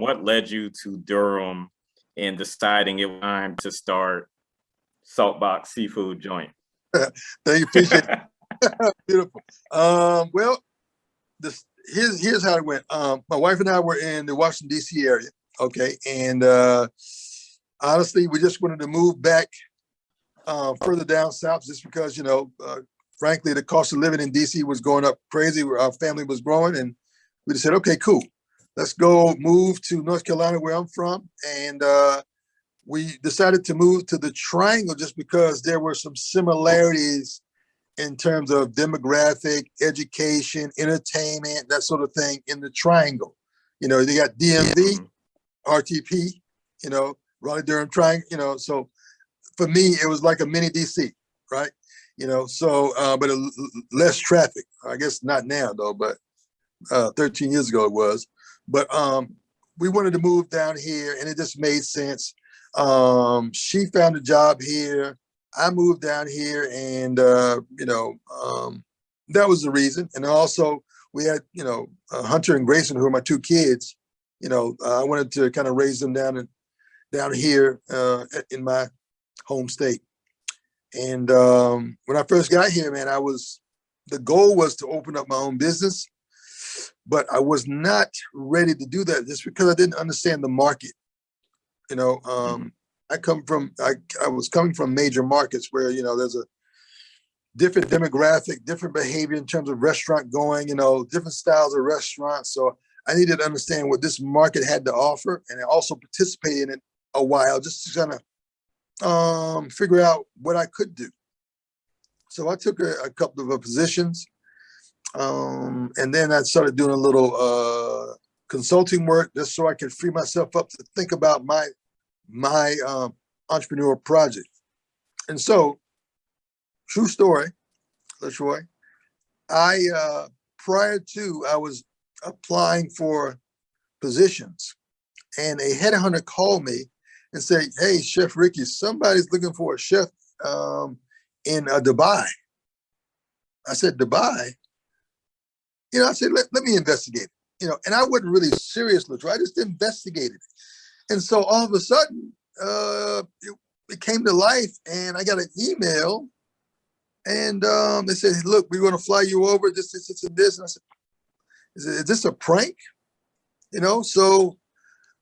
what led you to Durham and deciding it was time to start Saltbox seafood joint? Thank you, appreciate it. Beautiful. Well, here's how it went. My wife and I were in the Washington, D.C. area, okay? And honestly, we just wanted to move back further down south just because, frankly, the cost of living in D.C. was going up crazy. Our family was growing, and we just said, okay, cool. Let's go move to North Carolina, where I'm from. And we decided to move to the Triangle just because there were some similarities in terms of demographic, education, entertainment, that sort of thing in the Triangle. They got DMV, RTP, Raleigh Durham Triangle, so for me, it was like a mini DC, right? But less traffic. I guess not now though, but 13 years ago it was. But we wanted to move down here and it just made sense. She found a job here. I moved down here and, that was the reason. And also we had, Hunter and Grayson, who are my two kids. I wanted to kind of raise them down here in my home state. And when I first got here, man, the goal was to open up my own business, but I was not ready to do that just because I didn't understand the market. I was coming from major markets where, there's a different demographic, different behavior in terms of restaurant going, different styles of restaurants. So I needed to understand what this market had to offer, and I also participated in it a while just to kind of figure out what I could do. So I took a couple of positions, and then I started doing a little consulting work just so I could free myself up to think about my entrepreneurial project. And so, true story, LaTroy, prior to, I was applying for positions, and a headhunter called me and said, "Hey, Chef Ricky, somebody's looking for a chef in Dubai." I said, "Dubai?" I said, let me investigate it. And I wasn't really serious, LaTroy. I just investigated it. And so all of a sudden, it came to life, and I got an email, and they said, "Look, we're going to fly you over, this, and this." And I said, "Is this a prank?" So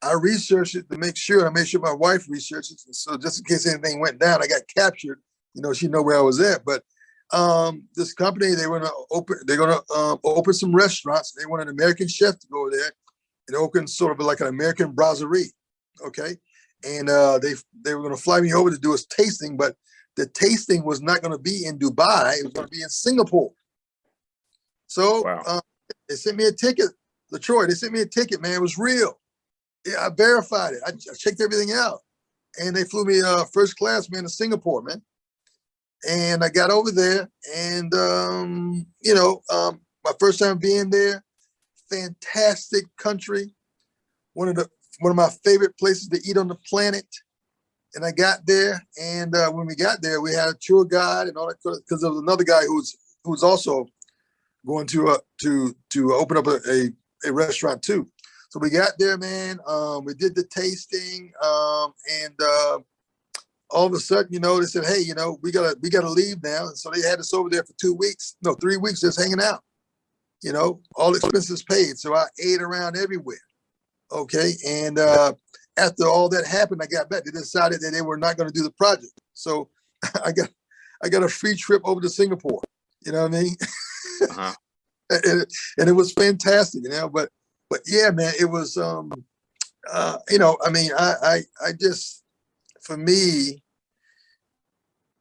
I researched it to make sure, and I made sure my wife researched it. So just in case anything went down, I got captured, she know where I was at. But this company, they're going to open some restaurants. They want an American chef to go there and open sort of like an American brasserie. Okay. And they were going to fly me over to do a tasting, but the tasting was not going to be in Dubai. It was going to be in Singapore. So wow. They sent me a ticket, LaTroy. They sent me a ticket, man. It was real. Yeah, I verified it. I checked everything out. And they flew me first class, man, to Singapore, man. And I got over there, and my first time being there, fantastic country, one of my favorite places to eat on the planet. And I got there, and when we got there, we had a tour guide and all that, because there was another guy who was also going to open up a restaurant too. So we got there, man. We did the tasting, and all of a sudden, they said, "Hey, we gotta leave now." And so they had us over there for 3 weeks, just hanging out. All expenses paid. So I ate around everywhere. Okay, and after all that happened, I got back. They decided that they were not going to do the project. So I got a free trip over to Singapore. You know what I mean? Uh-huh. and it was fantastic. But yeah, man, it was. I just, for me,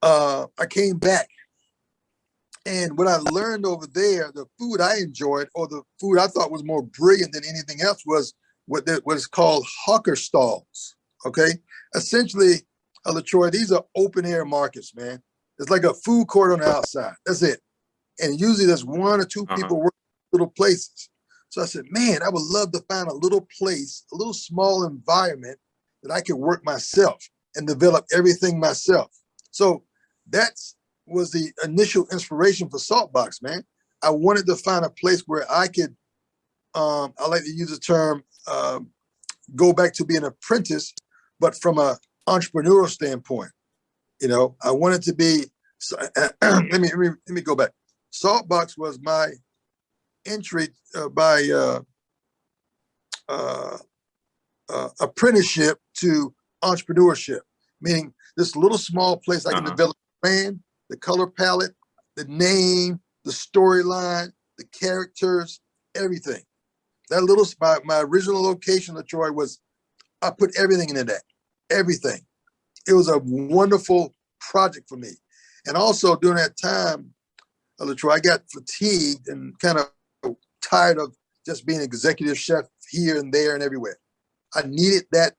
I came back, and what I learned over there, the food I enjoyed, or the food I thought was more brilliant than anything else, was what is called hawker stalls. Okay, essentially, LaTroy, these are open air markets, man. It's like a food court on the outside. That's it. And usually there's one or two people working in little places. So I said, man, I would love to find a little place, a little small environment that I could work myself and develop everything myself. So that was the initial inspiration for Saltbox, man. I wanted to find a place where I could, I like to use the term, go back to being an apprentice, but from a entrepreneurial standpoint. You know, I wanted to be. Let me go back. Saltbox was my entry by apprenticeship to entrepreneurship, meaning this little small place I can develop the brand, the color palette, the name, the storyline, the characters, everything. That little spot, my original location, LaTroy, was I put everything into that, everything. It was a wonderful project for me. And also during that time, LaTroy, I got fatigued and kind of tired of just being executive chef here and there and everywhere. I needed that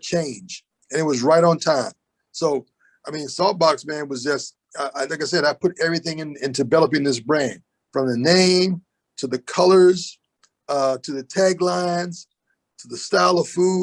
change, and it was right on time. So, I mean, Saltbox, man, was just, like I said, I put everything in developing this brand, from the name to the colors, to the taglines, to the style of food.